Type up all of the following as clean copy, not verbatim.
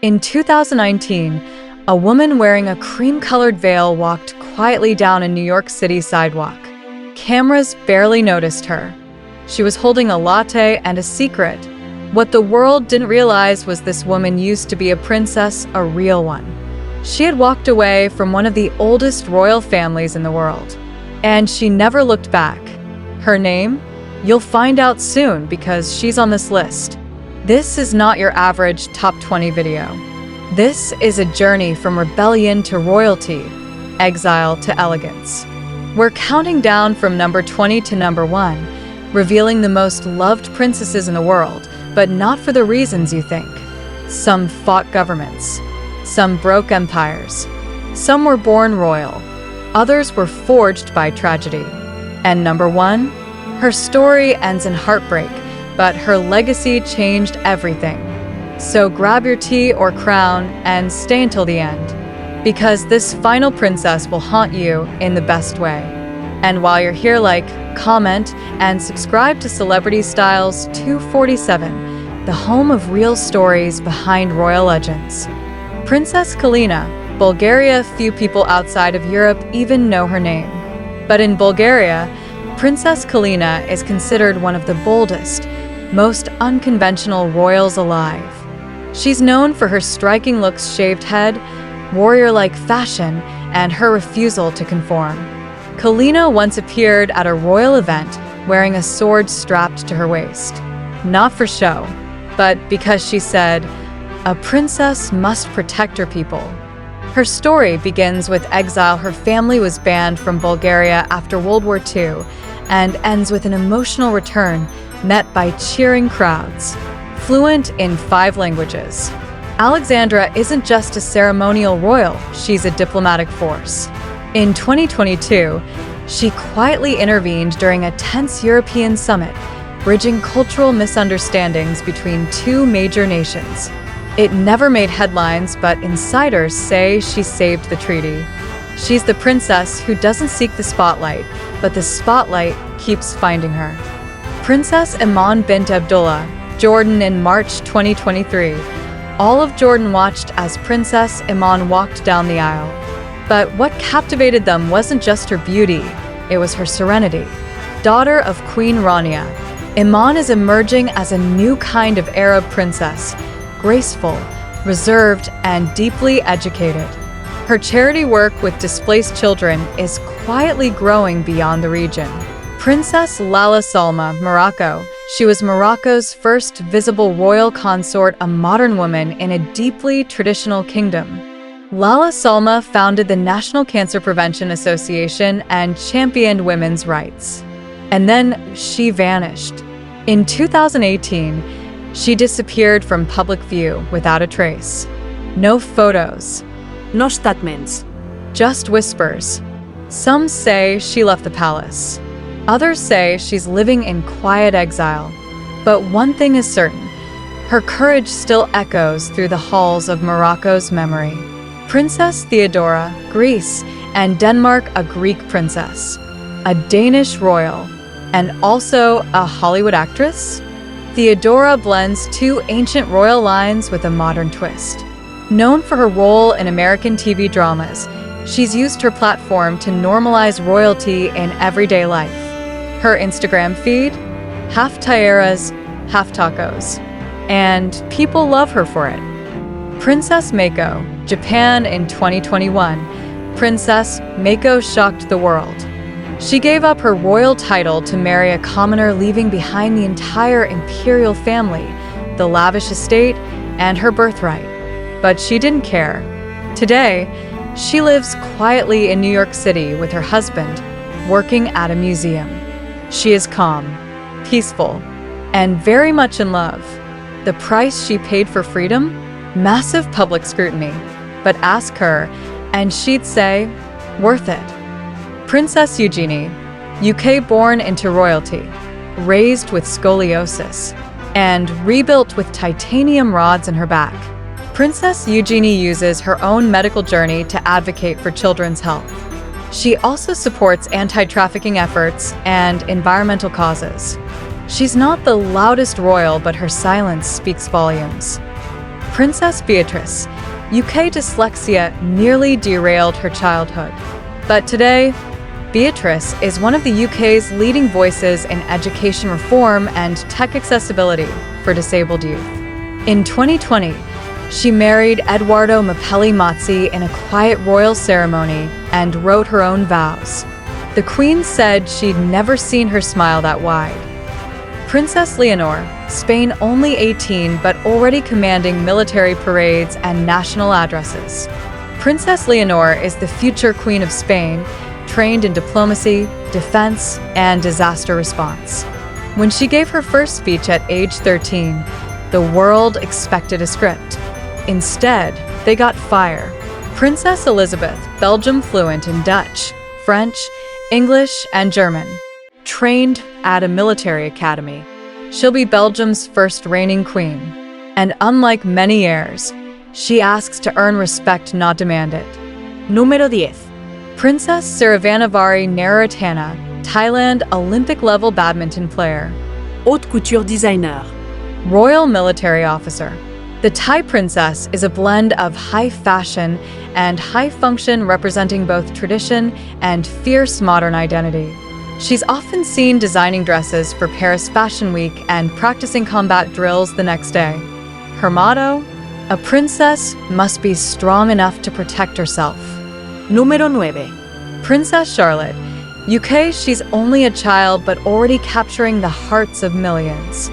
In 2019, a woman wearing a cream-colored veil walked quietly down a New York City sidewalk. Cameras barely noticed her. She was holding a latte and a secret. What the world didn't realize was this woman used to be a princess, a real one. She had walked away from one of the oldest royal families in the world, and she never looked back. Her name? You'll find out soon because she's on this list. This is not your average top 20 video. This is a journey from rebellion to royalty, exile to elegance. We're counting down from number 20 to number 1, revealing the most loved princesses in the world, but not for the reasons you think. Some fought governments. Some broke empires. Some were born royal. Others were forged by tragedy. And number 1? Her story ends in heartbreak, but her legacy changed everything. So grab your tea or crown and stay until the end, because this final princess will haunt you in the best way. And while you're here, like, comment, and subscribe to Celebrity Styles 247, the home of real stories behind royal legends. Princess Kalina, Bulgaria. Few people outside of Europe even know her name. But in Bulgaria, Princess Kalina is considered one of the boldest, most unconventional royals alive. She's known for her striking looks, shaved head, warrior-like fashion, and her refusal to conform. Kalina once appeared at a royal event wearing a sword strapped to her waist. Not for show, but because she said, "A princess must protect her people." Her story begins with exile. Her family was banned from Bulgaria after World War II and ends with an emotional return met by cheering crowds. Fluent in 5 languages, Alexandra isn't just a ceremonial royal, she's a diplomatic force. In 2022, she quietly intervened during a tense European summit, bridging cultural misunderstandings between 2 major nations. It never made headlines, but insiders say she saved the treaty. She's the princess who doesn't seek the spotlight, but the spotlight keeps finding her. Princess Iman bint Abdullah, Jordan. In March 2023, all of Jordan watched as Princess Iman walked down the aisle. But what captivated them wasn't just her beauty, it was her serenity. Daughter of Queen Rania, Iman is emerging as a new kind of Arab princess, graceful, reserved, and deeply educated. Her charity work with displaced children is quietly growing beyond the region. Princess Lala Salma, Morocco. She was Morocco's first visible royal consort, a modern woman in a deeply traditional kingdom. Lala Salma founded the National Cancer Prevention Association and championed women's rights. And then she vanished. In 2018, she disappeared from public view without a trace. No photos. No statements. Just whispers. Some say she left the palace. Others say she's living in quiet exile. But one thing is certain, her courage still echoes through the halls of Morocco's memory. Princess Theodora, Greece, and Denmark, a Greek princess, a Danish royal, and also a Hollywood actress? Theodora blends 2 ancient royal lines with a modern twist. Known for her role in American TV dramas, she's used her platform to normalize royalty in everyday life. Her Instagram feed? Half taieras, half tacos. And people love her for it. Princess Mako, Japan. In 2021, Princess Mako shocked the world. She gave up her royal title to marry a commoner, leaving behind the entire imperial family, the lavish estate, and her birthright. But she didn't care. Today, she lives quietly in New York City with her husband, working at a museum. She is calm, peaceful, and very much in love. The price she paid for freedom? Massive public scrutiny. But ask her, and she'd say, worth it. Princess Eugenie, UK. Born into royalty, raised with scoliosis, and rebuilt with titanium rods in her back. Princess Eugenie uses her own medical journey to advocate for children's health. She also supports anti-trafficking efforts and environmental causes. She's not the loudest royal, but her silence speaks volumes. Princess Beatrice. UK dyslexia nearly derailed her childhood. But today, Beatrice is one of the UK's leading voices in education reform and tech accessibility for disabled youth. In 2020, she married Edoardo Mapelli Mazzi in a quiet royal ceremony and wrote her own vows. The Queen said she'd never seen her smile that wide. Princess Leonor, Spain only 18 but already commanding military parades and national addresses. Princess Leonor is the future Queen of Spain, trained in diplomacy, defense, and disaster response. When she gave her first speech at age 13, the world expected a script. Instead, they got fire. Princess Elizabeth, Belgium fluent in Dutch, French, English, and German. Trained at a military academy. She'll be Belgium's first reigning queen. And unlike many heirs, she asks to earn respect, not demand it. Número 10. Princess Sirivannavari Nararatana, Thailand Olympic-level badminton player. Haute couture designer. Royal military officer. The Thai princess is a blend of high fashion and high function, representing both tradition and fierce modern identity. She's often seen designing dresses for Paris Fashion Week and practicing combat drills the next day. Her motto? A princess must be strong enough to protect herself. Número 9. Princess Charlotte. UK, she's only a child but already capturing the hearts of millions.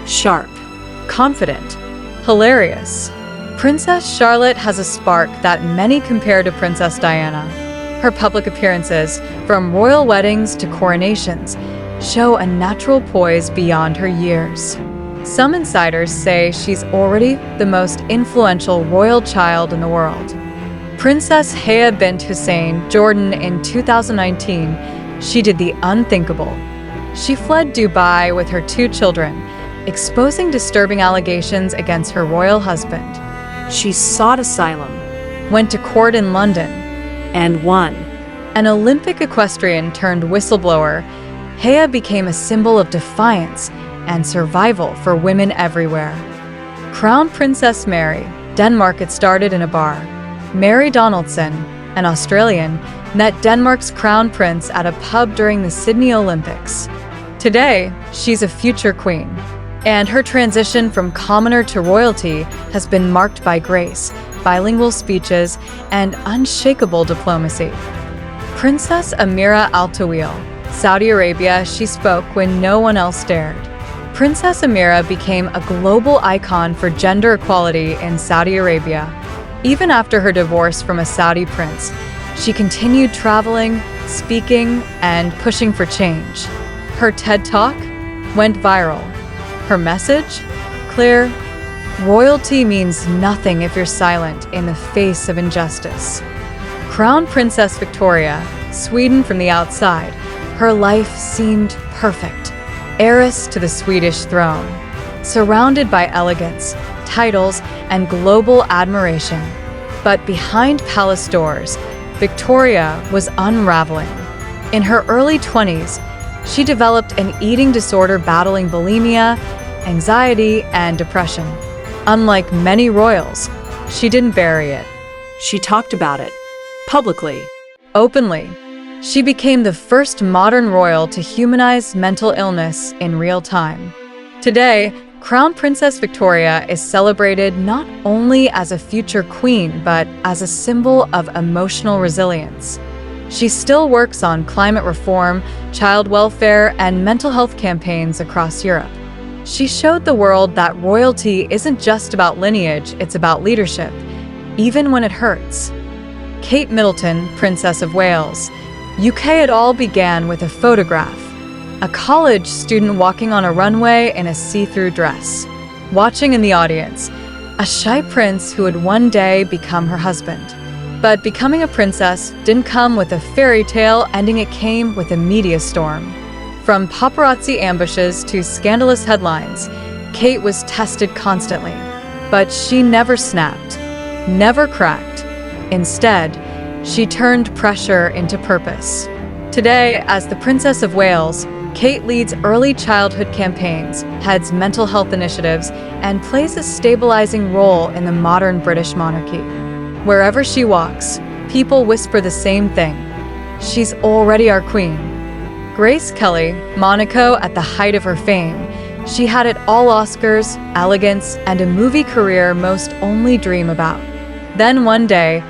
Sharp. Confident. Hilarious. Princess Charlotte has a spark that many compare to Princess Diana. Her public appearances, from royal weddings to coronations, show a natural poise beyond her years. Some insiders say she's already the most influential royal child in the world. Princess Haya bint Hussein Jordan in 2019, she did the unthinkable. She fled Dubai with her 2 children, exposing disturbing allegations against her royal husband. She sought asylum. Went to court in London. And won. An Olympic equestrian turned whistleblower, Haya became a symbol of defiance and survival for women everywhere. Crown Princess Mary, Denmark. It started in a bar. Mary Donaldson, an Australian, met Denmark's crown prince at a pub during the Sydney Olympics. Today, she's a future queen. And her transition from commoner to royalty has been marked by grace, bilingual speeches, and unshakable diplomacy. Princess Amira Al Tawil, Saudi Arabia, she spoke when no one else dared. Princess Amira became a global icon for gender equality in Saudi Arabia. Even after her divorce from a Saudi prince, she continued traveling, speaking, and pushing for change. Her TED Talk went viral. Her message? Clear. Royalty means nothing if you're silent in the face of injustice. Crown Princess Victoria, Sweden. From the outside, her life seemed perfect. Heiress to the Swedish throne, surrounded by elegance, titles, and global admiration. But behind palace doors, Victoria was unraveling. In her early 20s, she developed an eating disorder battling bulimia, anxiety, and depression. Unlike many royals, she didn't bury it. She talked about it. Publicly. Openly. She became the first modern royal to humanize mental illness in real time. Today, Crown Princess Victoria is celebrated not only as a future queen, but as a symbol of emotional resilience. She still works on climate reform, child welfare, and mental health campaigns across Europe. She showed the world that royalty isn't just about lineage, it's about leadership, even when it hurts. Kate Middleton, Princess of Wales. UK, it all began with a photograph. A college student walking on a runway in a see-through dress. Watching in the audience, a shy prince who would one day become her husband. But becoming a princess didn't come with a fairy tale ending, it came with a media storm. From paparazzi ambushes to scandalous headlines, Kate was tested constantly. But she never snapped, never cracked. Instead, she turned pressure into purpose. Today, as the Princess of Wales, Kate leads early childhood campaigns, heads mental health initiatives, and plays a stabilizing role in the modern British monarchy. Wherever she walks, people whisper the same thing: she's already our queen. Grace Kelly, Monaco at the height of her fame, she had it all: Oscars, elegance, and a movie career most only dream about. Then one day,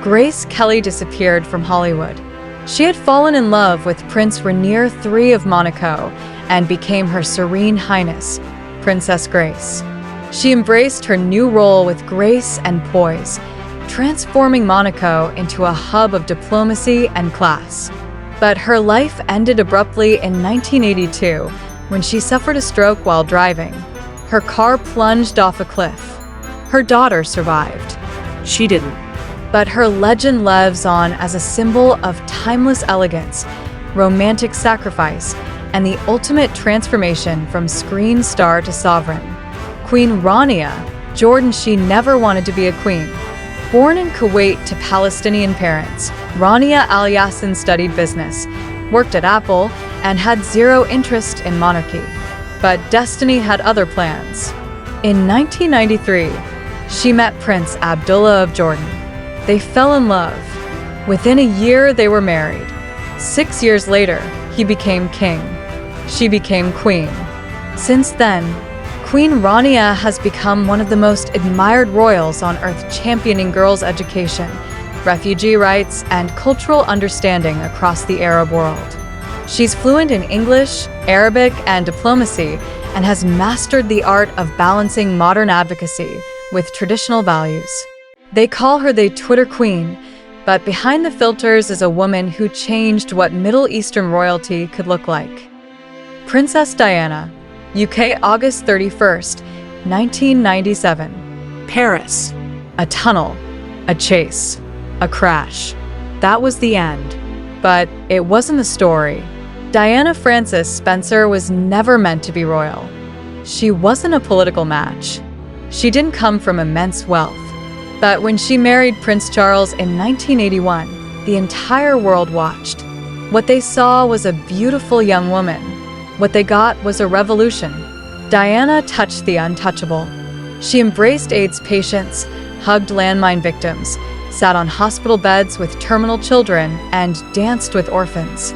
Grace Kelly disappeared from Hollywood. She had fallen in love with Prince Rainier III of Monaco and became Her Serene Highness, Princess Grace. She embraced her new role with grace and poise, transforming Monaco into a hub of diplomacy and class. But her life ended abruptly in 1982 when she suffered a stroke while driving. Her car plunged off a cliff. Her daughter survived. She didn't. But her legend lives on as a symbol of timeless elegance, romantic sacrifice, and the ultimate transformation from screen star to sovereign. Queen Rania Jordan, she never wanted to be a queen. Born in Kuwait to Palestinian parents, Rania Al Yassin studied business, worked at Apple, and had zero interest in monarchy. But destiny had other plans. In 1993, she met Prince Abdullah of Jordan. They fell in love. Within a year, they were married. 6 years later, he became king. She became queen. Since then, Queen Rania has become one of the most admired royals on earth, championing girls' education, refugee rights, and cultural understanding across the Arab world. She's fluent in English, Arabic, and diplomacy, and has mastered the art of balancing modern advocacy with traditional values. They call her the Twitter Queen, but behind the filters is a woman who changed what Middle Eastern royalty could look like. Princess Diana, UK, August 31st, 1997. Paris. A tunnel, a chase, a crash. That was the end. But it wasn't the story. Diana Frances Spencer was never meant to be royal. She wasn't a political match. She didn't come from immense wealth. But when she married Prince Charles in 1981, the entire world watched. What they saw was a beautiful young woman. What they got was a revolution. Diana touched the untouchable. She embraced AIDS patients, hugged landmine victims, sat on hospital beds with terminal children, and danced with orphans.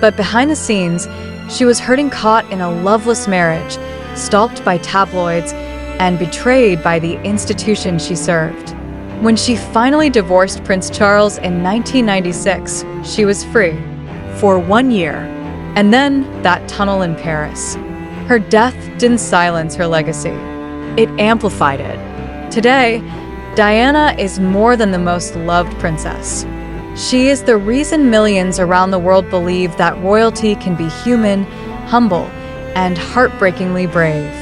But behind the scenes, she was hurting, caught in a loveless marriage, stalked by tabloids, and betrayed by the institution she served. When she finally divorced Prince Charles in 1996, she was free. For 1 year. And then that tunnel in Paris. Her death didn't silence her legacy. It amplified it. Today, Diana is more than the most loved princess. She is the reason millions around the world believe that royalty can be human, humble, and heartbreakingly brave.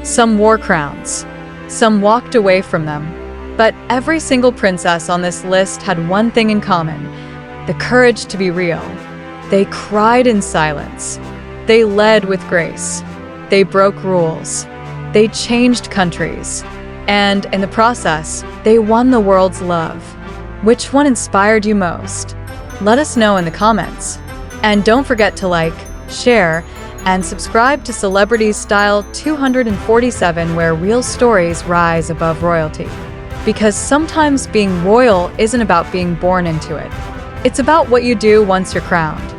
Some wore crowns. Some walked away from them. But every single princess on this list had one thing in common: the courage to be real. They cried in silence. They led with grace. They broke rules. They changed countries. And in the process, they won the world's love. Which one inspired you most? Let us know in the comments. And don't forget to like, share, and subscribe to Celebrity Style 247, where real stories rise above royalty. Because sometimes being royal isn't about being born into it. It's about what you do once you're crowned.